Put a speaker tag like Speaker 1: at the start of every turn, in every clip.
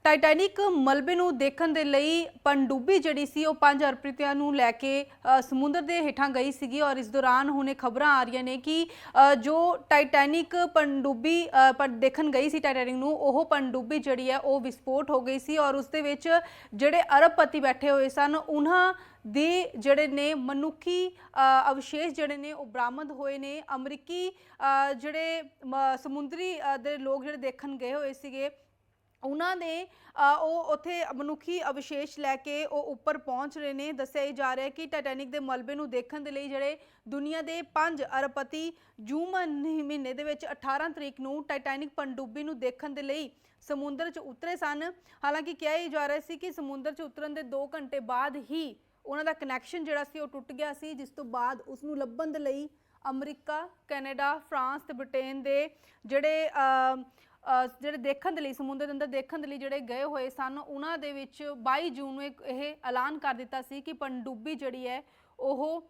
Speaker 1: Titanic ਮਲਬੇ ਨੂੰ ਦੇਖਣ ਦੇ ਲਈ ਪਣਡੁੱਬੀ ਜਿਹੜੀ ਸੀ ਉਹ 5 ਹਰਪ੍ਰੀਤਿਆਂ ਨੂੰ ਲੈ ਕੇ ਸਮੁੰਦਰ ਦੇ ਹੇਠਾਂ ਗਈ ਸੀਗੀ ਔਰ ਇਸ ਦੌਰਾਨ ਹੁਣੇ ਖਬਰਾਂ ਆ ਰਹੀਆਂ ਨੇ ਕਿ ਜੋ ਟਾਈਟੈਨਿਕ ਪਣਡੁੱਬੀ ਦੇਖਣ ਗਈ ਸੀ ਟਾਈਟੈਨਿਕ ਨੂੰ, ਉਹ ਪਣਡੁੱਬੀ ਜਿਹੜੀ ਹੈ ਉਹ ਵਿਸਫੋਟ ਹੋ ਗਈ ਸੀ ਔਰ ਉਸ ਦੇ ਵਿੱਚ ਜਿਹੜੇ ਅਰਬਪਤੀ ਬੈਠੇ ਹੋਏ ਸਨ ਉਹਨਾਂ ਦੇ ਜਿਹੜੇ ਨੇ ਮਨੁੱਖੀ ਅਵਸ਼ੇਸ਼ ਜਿਹੜੇ ਨੇ ਉਹ ਬਰਾਮਦ ਹੋਏ ਨੇ। ਅਮਰੀਕੀ ਜਿਹੜੇ ਸਮੁੰਦਰੀ ਦੇ ਲੋਕ ਜਿਹੜੇ ਦੇਖਣ ਗਏ ਹੋਏ ਸੀਗੇ ਉਹਨਾਂ ਨੇ ਉਹ ਉੱਥੇ ਮਨੁੱਖੀ ਅਵਸ਼ੇਸ਼ ਲੈ ਕੇ ਉਹ ਉੱਪਰ ਪਹੁੰਚ ਰਹੇ ਨੇ। ਦੱਸਿਆ ਜਾ ਰਿਹਾ ਕਿ ਟਾਈਟੈਨਿਕ ਦੇ ਮਲਬੇ ਨੂੰ ਦੇਖਣ ਦੇ ਲਈ ਜਿਹੜੇ ਦੁਨੀਆ ਦੇ 5 ਅਰਬਪਤੀ ਜੂਨ ਮਹੀਨੇ ਦੇ ਵਿੱਚ 18 ਤਰੀਕ ਨੂੰ ਟਾਈਟੈਨਿਕ ਪਣਡੁੱਬੀ ਨੂੰ ਦੇਖਣ ਦੇ ਲਈ ਸਮੁੰਦਰ 'ਚ ਉਤਰੇ ਸਨ। ਹਾਲਾਂਕਿ ਕਿਹਾ ਹੀ ਜਾ ਰਿਹਾ ਸੀ ਕਿ ਸਮੁੰਦਰ 'ਚ ਉਤਰਨ ਦੇ 2 ਘੰਟੇ ਬਾਅਦ ਹੀ ਉਹਨਾਂ ਦਾ ਕਨੈਕਸ਼ਨ ਜਿਹੜਾ ਸੀ ਉਹ ਟੁੱਟ ਗਿਆ ਸੀ, ਜਿਸ ਤੋਂ ਬਾਅਦ ਉਸ ਨੂੰ ਲੱਭਣ ਦੇ ਲਈ ਅਮਰੀਕਾ, ਕੈਨੇਡਾ, ਫਰਾਂਸ ਤੇ ਬ੍ਰਿਟੇਨ ਦੇ ਜਿਹੜੇ ਦੇਖਣ ਦੇ ਲਈ ਸਮੁੰਦਰ ਦੇ ਅੰਦਰ ਦੇਖਣ ਦੇ ਲਈ ਜਿਹੜੇ ਗਏ ਹੋਏ ਸਨ ਉਹਨਾਂ ਦੇ ਵਿੱਚ 22 ਜੂਨ ਨੂੰ ਇਹ ਐਲਾਨ ਕਰ ਦਿੱਤਾ ਸੀ ਕਿ ਪਣਡੁੱਬੀ ਜਿਹੜੀ ਹੈ ਉਹ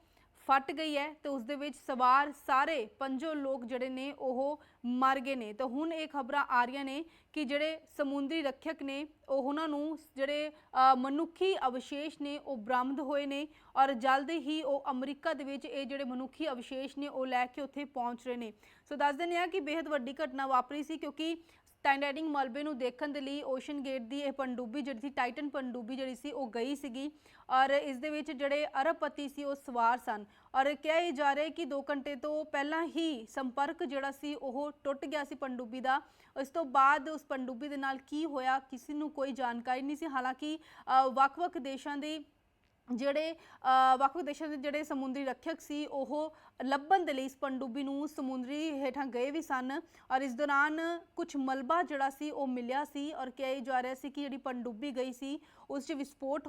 Speaker 1: ਫਟ ਗਈ ਹੈ ਤੇ ਉਸ ਦੇ ਵਿੱਚ ਸਵਾਰ ਸਾਰੇ 5 ਲੋਕ ਜਿਹੜੇ ਨੇ ਉਹ ਮਰ ਗਏ ਨੇ। ਤਾਂ ਹੁਣ ਇਹ ਖਬਰਾਂ ਆ ਰਹੀਆਂ ਨੇ ਕਿ ਜਿਹੜੇ ਸਮੁੰਦਰੀ ਰੱਖਿਅਕ ਨੇ ਉਹਨਾਂ ਨੂੰ ਜਿਹੜੇ ਮਨੁੱਖੀ ਅਵਸ਼ੇਸ਼ ਨੇ ਉਹ ਬਰਾਮਦ ਹੋਏ ਨੇ ਔਰ ਜਲਦ ਹੀ ਉਹ ਅਮਰੀਕਾ ਦੇ ਵਿੱਚ ਇਹ ਜਿਹੜੇ ਮਨੁੱਖੀ ਅਵਸ਼ੇਸ਼ ਨੇ ਉਹ ਲੈ ਕੇ ਉੱਥੇ ਪਹੁੰਚ ਰਹੇ ਨੇ। ਸੋ ਦੱਸ ਦਿੰਦੇ ਹਾਂ ਕਿ ਬੇहद ਵੱਡੀ ਘਟਨਾ ਵਾਪਰੀ ਸੀ ਕਿਉਂਕਿ ਟਾਈਟੈਨਿਕ ਮਲਬੇ ਨੂੰ ਦੇਖਣ ਦੇ ਲਈ ਓਸ਼ਨ ਗੇਟ ਦੀ ਇਹ ਪਣਡੁੱਬੀ ਜਿਹੜੀ ਸੀ, ਟਾਈਟਨ ਪਣਡੁੱਬੀ ਜਿਹੜੀ ਸੀ ਉਹ ਗਈ ਸੀਗੀ ਔਰ ਇਸ ਦੇ ਵਿੱਚ ਜਿਹੜੇ ਅਰਬਪਤੀ ਸੀ ਉਹ ਸਵਾਰ ਸਨ ਔਰ ਕਿਹਾ ਹੀ ਜਾ ਰਿਹਾ ਕਿ 2 ਘੰਟੇ ਤੋਂ ਪਹਿਲਾਂ ਹੀ ਸੰਪਰਕ ਜਿਹੜਾ ਸੀ ਉਹ ਟੁੱਟ ਗਿਆ ਸੀ ਪਣਡੁੱਬੀ ਦਾ। ਇਸ ਤੋਂ ਬਾਅਦ ਉਸ ਪਣਡੁੱਬੀ ਦੇ ਨਾਲ ਕੀ ਹੋਇਆ ਕਿਸੇ ਨੂੰ ਕੋਈ ਜਾਣਕਾਰੀ ਨਹੀਂ ਸੀ। ਹਾਲਾਂਕਿ ਵੱਖ-ਵੱਖ ਦੇਸ਼ਾਂ ਦੇ ਜਿਹੜੇ ਸਮੁੰਦਰੀ ਰੱਖਿਅਕ ਸੀ ਉਹ ਲੱਭਣ ਦੇ ਲਈ ਇਸ ਪਣਡੁੱਬੀ ਨੂੰ ਸਮੁੰਦਰੀ ਹੇਠਾਂ ਗਏ ਵੀ ਸਨ ਔਰ ਇਸ ਦੌਰਾਨ ਕੁਝ ਮਲਬਾ ਜਿਹੜਾ ਸੀ ਉਹ ਮਿਲਿਆ ਸੀ ਔਰ ਕਿਹਾ ਜਾ ਰਿਹਾ ਸੀ ਕਿ ਜਿਹੜੀ ਪਣਡੁੱਬੀ ਗਈ ਸੀ ਉਸ 'ਚ ਵਿਸਫੋਟ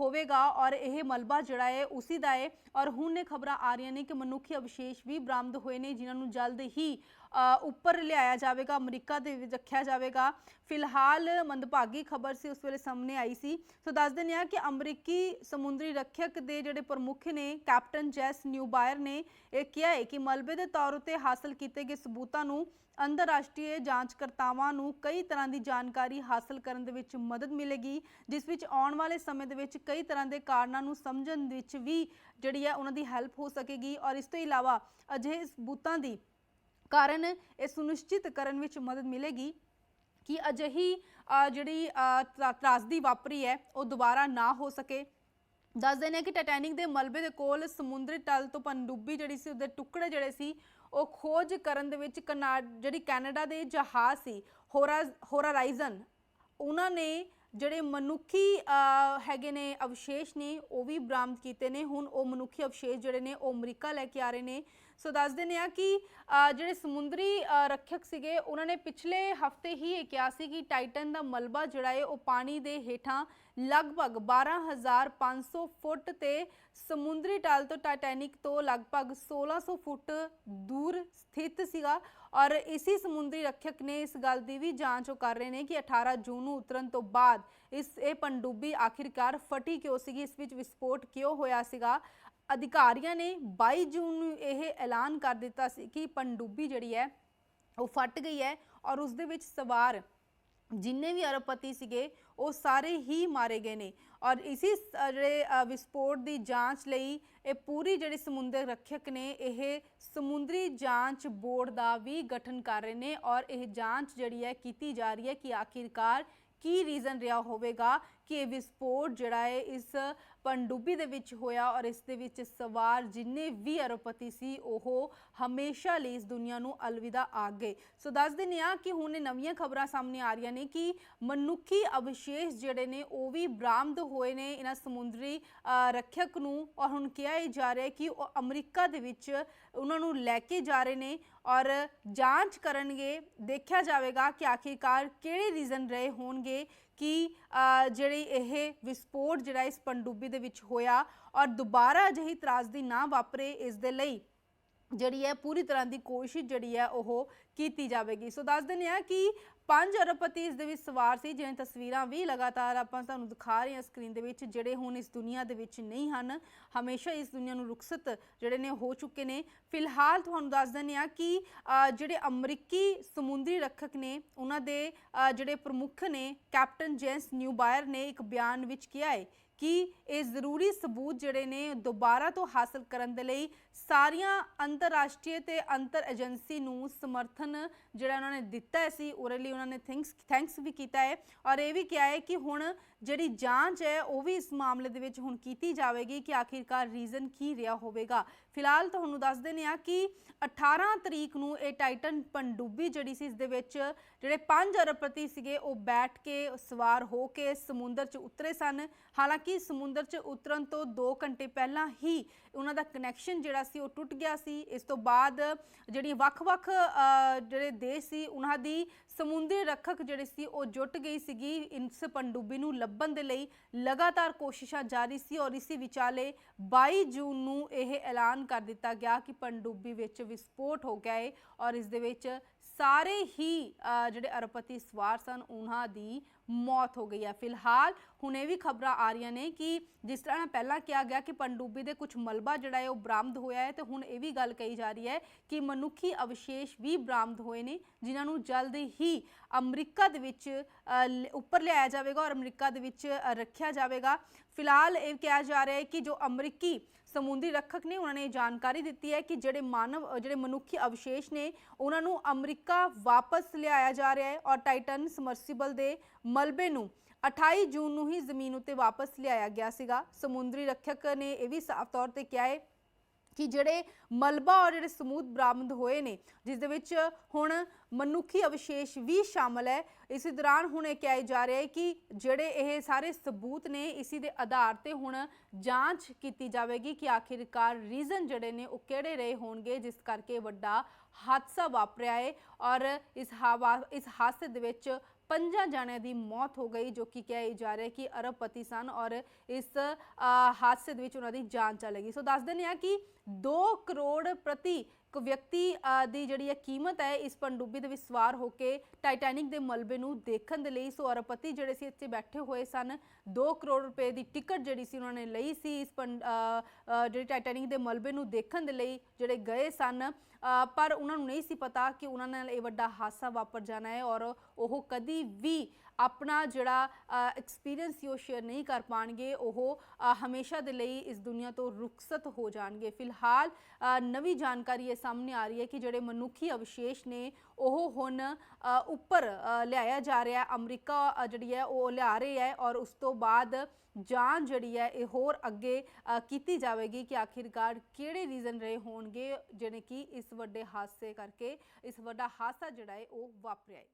Speaker 1: ਹੋਵੇਗਾ ਔਰ ਇਹ ਮਲਬਾ ਜਿਹੜਾ ਹੈ ਉਸੀ ਦਾ ਹੈ। ਔਰ ਹੁਣ ਇਹ ਖਬਰਾਂ ਆ ਰਹੀਆਂ ਨੇ ਕਿ ਮਨੁੱਖੀ ਅਵਸ਼ੇਸ਼ ਵੀ ਬਰਾਮਦ ਹੋਏ ਨੇ ਜਿਨ੍ਹਾਂ ਨੂੰ ਜਲਦ ਹੀ ਉੱਪਰ ਲਿਆਇਆ ਜਾਵੇਗਾ, ਅਮਰੀਕਾ ਦੇ ਵਿੱਚ ਰੱਖਿਆ ਜਾਵੇਗਾ। ਫਿਲਹਾਲ ਮੰਦਭਾਗੀ ਖਬਰ ਸੀ ਉਸ ਵੇਲੇ ਸਾਹਮਣੇ ਆਈ ਸੀ। ਸੋ ਦੱਸ ਦਿੰਦੇ ਹਾਂ ਕਿ ਅਮਰੀਕੀ ਸਮੁੰਦਰੀ ਰੱਖਿਅਕ ਦੇ ਜਿਹੜੇ ਪ੍ਰਮੁੱਖ ਨੇ ਕੈਪਟਨ ਜੈਸ ਨਿਊਬਾਇਰ ਨੇ ਇਹ ਕਿਹਾ ਹੈ ਕਿ ਮਲਬੇ ਦੇ ਤੌਰ ਉੱਤੇ ਹਾਸਲ ਕੀਤੇ ਗਏ ਸਬੂਤਾਂ ਨੂੰ ਅੰਤਰਰਾਸ਼ਟਰੀ ਜਾਂਚਕਰਤਾਵਾਂ ਨੂੰ ਕਈ ਤਰ੍ਹਾਂ ਦੀ ਜਾਣਕਾਰੀ ਹਾਸਲ ਕਰਨ ਦੇ ਵਿੱਚ ਮਦਦ ਮਿਲੇਗੀ, ਜਿਸ ਵਿੱਚ ਆਉਣ ਵਾਲੇ ਸਮੇਂ ਦੇ ਵਿੱਚ ਕਈ ਤਰ੍ਹਾਂ ਦੇ ਕਾਰਨਾਂ ਨੂੰ ਸਮਝਣ ਵਿੱਚ ਵੀ ਜਿਹੜੀ ਹੈ ਉਹਨਾਂ ਦੀ ਹੈਲਪ ਹੋ ਸਕੇਗੀ ਔਰ ਇਸ ਤੋਂ ਇਲਾਵਾ ਅਜਿਹੇ ਸਬੂਤਾਂ ਦੀ ਕਾਰਨ ਇਹ ਸੁਨਿਸ਼ਚਿਤ ਕਰਨ ਵਿੱਚ ਮਦਦ ਮਿਲੇਗੀ ਕਿ ਅਜਿਹੀ ਜਿਹੜੀ ਤਰਾਸਦੀ ਵਾਪਰੀ ਹੈ ਉਹ ਦੁਬਾਰਾ ਨਾ ਹੋ ਸਕੇ। ਦੱਸ ਦਿੰਦੇ ਹਾਂ ਕਿ ਟਾਈਟੈਨਿਕ ਦੇ ਮਲਬੇ ਦੇ ਕੋਲ ਸਮੁੰਦਰੀ ਤਲ ਤੋਂ ਪਣਡੁੱਬੀ ਜਿਹੜੀ ਸੀ ਉਹਦੇ ਟੁਕੜੇ ਜਿਹੜੇ ਸੀ ਉਹ ਖੋਜ ਕਰਨ ਦੇ ਵਿੱਚ ਜਿਹੜੀ ਕੈਨੇਡਾ ਦੇ ਜਹਾਜ਼ ਸੀ ਹੋਰਾਈਜ਼ਨ ਉਹਨਾਂ ਨੇ ਜਿਹੜੇ ਮਨੁੱਖੀ ਹੈਗੇ ਨੇ ਅਵਸ਼ੇਸ਼ ਨੇ ਉਹ ਵੀ ਬਰਾਮਦ ਕੀਤੇ ਨੇ। ਹੁਣ ਉਹ ਮਨੁੱਖੀ ਅਵਸ਼ੇਸ਼ ਜਿਹੜੇ ਨੇ ਉਹ ਅਮਰੀਕਾ ਲੈ ਕੇ ਆ ਰਹੇ ਨੇ। ਸੋ ਦੱਸ ਦਿੰਦੇ ਹਾਂ ਕਿ ਜਿਹੜੇ ਸਮੁੰਦਰੀ ਰੱਖਿਅਕ ਸੀਗੇ ਉਹਨਾਂ ਨੇ ਪਿਛਲੇ ਹਫਤੇ ਹੀ ਇਹ ਕਿਹਾ ਸੀ ਕਿ ਟਾਈਟਨ ਦਾ ਮਲਬਾ ਜਿਹੜਾ ਹੈ ਉਹ ਪਾਣੀ ਦੇ ਹੇਠਾਂ ਲਗਭਗ 12,500 ਫੁੱਟ ਤੇ ਸਮੁੰਦਰੀ ਤਲ ਤੋਂ ਟਾਈਟੈਨਿਕ ਤੋਂ ਲਗਭਗ 1600 ਫੁੱਟ ਦੂਰ ਸਥਿਤ ਸੀਗਾ ਔਰ ਇसी ਸਮੁੰਦਰੀ ਰੱਖਿਅਕ ਨੇ ਇਸ ਗੱਲ ਦੀ ਵੀ ਜਾਂਚ ਉਹ ਕਰ ਰਹੇ ਨੇ ਕਿ 18 ਜੂਨ ਨੂੰ ਉਤਰਨ ਤੋਂ ਬਾਅਦ ਇਹ ਪਣਡੁੱਬੀ ਆਖਿਰਕਾਰ ਫਟੀ ਕਿਉਂ ਸੀਗੀ, ਇਸ ਵਿੱਚ ਵਿਸਫੋਟ ਕਿਉਂ ਹੋਇਆ ਸੀਗਾ। ਅਧਿਕਾਰੀਆਂ ਨੇ 22 ਜੂਨ ਨੂੰ ਇਹ ਐਲਾਨ ਕਰ ਦਿੱਤਾ ਸੀ ਕਿ ਪਣਡੁੱਬੀ ਜਿਹੜੀ ਹੈ ਉਹ ਫਟ ਗਈ ਹੈ ਔਰ ਉਸ ਦੇ ਵਿੱਚ ਸਵਾਰ ਜਿੰਨੇ ਵੀ ਅਰਬਪਤੀ ਸੀਗੇ ਉਹ ਸਾਰੇ ਹੀ ਮਾਰੇ ਗਏ ਨੇ ਔਰ ਇसी ਜਿਹੜੇ ਵਿਸਫੋਟ ਦੀ ਜਾਂਚ ਲਈ ਇਹ ਪੂਰੀ ਜਿਹੜੀ ਸਮੁੰਦਰ ਰੱਖਿਅਕ ਨੇ ਇਹ ਸਮੁੰਦਰੀ ਜਾਂਚ ਬੋਰਡ ਦਾ ਵੀ ਗਠਨ ਕਰ ਰਹੇ ਨੇ ਔਰ ਇਹ ਜਾਂਚ ਜਿਹੜੀ ਹੈ ਕੀਤੀ ਜਾ ਰਹੀ ਹੈ ਕਿ ਆਖਿਰਕਾਰ ਕੀ ਰੀਜ਼ਨ ਰਿਹਾ ਹੋਵੇਗਾ ਕਿ ਇਹ ਵਿਸਫੋਟ ਜਿਹੜਾ ਹੈ ਇਸ ਪਣਡੁੱਬੀ ਦੇ ਵਿੱਚ ਹੋਇਆ ਔਰ ਇਸ ਦੇ ਵਿੱਚ ਸਵਾਰ ਜਿੰਨੇ ਵੀ ਅਰਬਪਤੀ ਸੀ ਉਹ ਹਮੇਸ਼ਾ ਲਈ ਇਸ ਦੁਨੀਆ ਨੂੰ ਅਲਵਿਦਾ ਆਖ ਗਏ। ਸੋ ਦੱਸ ਦਿੰਦੇ ਹਾਂ ਕਿ ਹੁਣ ਨਵੀਆਂ ਖਬਰਾਂ ਸਾਹਮਣੇ ਆ ਰਹੀਆਂ ਨੇ ਕਿ ਮਨੁੱਖੀ ਅਵਸ਼ੇਸ਼ ਜਿਹੜੇ ਨੇ ਉਹ ਵੀ ਬਰਾਮਦ ਹੋਏ ਨੇ ਇਹਨਾਂ ਸਮੁੰਦਰੀ ਰੱਖਿਅਕ ਨੂੰ ਔਰ ਹੁਣ ਕਿਹਾ ਜਾ ਰਿਹਾ ਕਿ ਉਹ ਅਮਰੀਕਾ ਦੇ ਵਿੱਚ ਉਹਨਾਂ ਨੂੰ ਲੈ ਕੇ ਜਾ ਰਹੇ ਨੇ ਔਰ ਜਾਂਚ ਕਰਨਗੇ। ਦੇਖਿਆ ਜਾਵੇਗਾ ਕਿ ਆਖਿਰਕਾਰ ਕਿਹੜੇ ਰੀਜ਼ਨ ਰਹੇ ਹੋਣਗੇ ਕਿ ਜਿਹੜੀ ਇਹ ਵਿਸਫੋਟ ਜਿਹੜਾ ਇਸ ਪਣਡੁੱਬੀ ਦੇ ਵਿੱਚ ਹੋਇਆ ਔਰ ਦੁਬਾਰਾ ਅਜਿਹੀ ਤਰਾਸਦੀ ਨਾ ਵਾਪਰੇ ਇਸ ਦੇ ਲਈ ਜਿਹੜੀ ਹੈ ਪੂਰੀ ਤਰ੍ਹਾਂ ਦੀ ਕੋਸ਼ਿਸ਼ ਜਿਹੜੀ ਹੈ ਉਹ ਕੀਤੀ ਜਾਵੇਗੀ। ਸੋ ਦੱਸ ਦਿੰਦੇ ਹਾਂ ਕਿ 5 ਅਰਬਪਤੀ ਇਸ ਦੇ ਵਿੱਚ ਸਵਾਰ ਸੀ, ਜਿਵੇਂ ਤਸਵੀਰਾਂ ਵੀ ਲਗਾਤਾਰ ਆਪਾਂ ਤੁਹਾਨੂੰ ਦਿਖਾ ਰਹੇ ਹਾਂ ਸਕਰੀਨ ਦੇ ਵਿੱਚ, ਜਿਹੜੇ ਹੁਣ ਇਸ ਦੁਨੀਆ ਦੇ ਵਿੱਚ ਨਹੀਂ ਹਨ, ਹਮੇਸ਼ਾ ਇਸ ਦੁਨੀਆ ਨੂੰ ਰੁਖਸਤ ਜਿਹੜੇ ਨੇ ਹੋ ਚੁੱਕੇ ਨੇ। ਫਿਲਹਾਲ ਤੁਹਾਨੂੰ ਦੱਸ ਦਿੰਦੇ ਹਾਂ ਕਿ ਜਿਹੜੇ ਅਮਰੀਕੀ ਸਮੁੰਦਰੀ ਰੱਖਕ ਨੇ ਉਹਨਾਂ ਦੇ ਜਿਹੜੇ ਪ੍ਰਮੁੱਖ ਨੇ ਕੈਪਟਨ ਜੇਮਸ ਨਿਊਬਾਇਰ ਨੇ ਇੱਕ ਬਿਆਨ ਵਿੱਚ ਕਿਹਾ ਹੈ कि ये जरूरी सबूत जिहड़े ने दोबारा तो हासिल करन दे लई सारियां अंतरराष्ट्रीय ते अंतर एजेंसी नूं समर्थन जिहड़ा उन्होंने दिता है सी उहदे लई उन्होंने थैंक्स भी किया है और ये भी कहा है कि हुण जिहड़ी जांच है वो भी इस मामले दे विच हुण कीती जावेगी कि आखिरकार रीजन की रहा होवेगा। फिलहाल तुहानूं दस दिंदे हां कि 18 तरीक नूं ये टाइटन पनडुब्बी जिहड़ी सी इस दे विच जिहड़े 5 अरबपति सीगे वो बैठ के सवार हो के समुंदर च उतरे सन। हालांकि समुंदर च उतरन तो 2 घंटे पहला ही उन्हां दा कनैक्शन जिहड़ा सी वो टुट गया सी। इस तो बाद जिहड़ी वख-वख जिहड़े देश सी उन्हां दी समुंदरी रखक जिहड़ी सी वो जुट गई सीगी इस पनडुब्बी नूं लभण दे लई लगातार कोशिशां जारी सी और इसी विचाले 22 जून नूं यह ऐलान कर दिता गया कि पनडुब्बी विच विस्फोट हो गया है और इस दे विच सारे ही जिहड़े अरबपति सवार सन उन्हां दी मौत हो गई है। फिलहाल हुण ये भी खबर आ रही ने कि जिस तरह पहला कहा गया कि पनडुब्बी दे कुछ मलबा जिहड़ा है वो बरामद होया है, तो हुण ये भी गल कही जा रही है कि मनुखी अवशेष भी बरामद होए ने जिन्हां नूं जल्द ही अमरीका दे विच उपर लियाया जाएगा और अमरीका दे विच रखिया जाएगा। फिलहाल ये कहा जा रहा है कि जो अमरीकी समुद्री रखक ने उन्होंने जानकारी दी है कि जिहड़े मनुखी अवशेष ने उन्होंने अमरीका वापस लियाया जा रहा है और टाइटन समरसीबल दे मलबे नूं 28 जून नूं ही जमीन उत्ते वापस लियाया गया सीगा। समुद्री रखक ने यह भी साफ तौर पर कहा है कि जिहड़े मलबा और जिहड़े सबूत बरामद होए ने जिस दे विच हुण मनुखी अवशेष भी शामिल है। इस दौरान हुण यह कहा जा रहा है कि जिहड़े ये सारे सबूत ने इसी दे आधार ते हुण जांच की जाएगी कि आखिरकार रीजन जिहड़े ने वो किहड़े रहे होणगे जिस करके वड्डा हादसा वापरिया है और इस हादसे दे विच 5 जणियां दी मौत हो गई, जो कि कहा जा रहा है कि अरबपति सन और इस हादसे दे विच उन्हां दी जान चलेगी। सो दस दिंदे हां कि 2 करोड़ प्रति व्यक्ति की जिहड़ी कीमत है इस पनडुब्बी दे विच सवार होकर टाइटैनिक के मलबे नूं देखण दे लई। सो अरबपति जिहड़े सी इत्थे बैठे हुए सन 2 करोड़ रुपए की टिकट जिहड़ी सी उन्होंने लई सी इस जिहड़ी टाइटैनिक के मलबे नूं देखण दे लई जिहड़े गए सन, पर उन्होंने नहीं सी पता कि उन्होंने ये वड्डा हादसा वापर जाना है और वह कदी भी अपना जिहड़ा एक्सपीरियंस सी शेयर नहीं कर पाएंगे, वह हमेशा दे लई इस दुनिया तो रुखसत हो जाएंगे। फिलहाल नवी जानकारी ये सामने आ रही है कि जिहड़े मनुखी अवशेष ने वह हुण उपर लियाया जा रहा है, अमरीका जिहड़ी है वो लिया रहे है और उस तो बाद जांच जिहड़ी है ये होर अगे कीती जाएगी कि आखिरकार किहड़े रीजन रहे होणगे जिहड़े कि इस वड्डे हादसे करके इस वड्डा हादसा जिहड़ा है वो वापरिया है।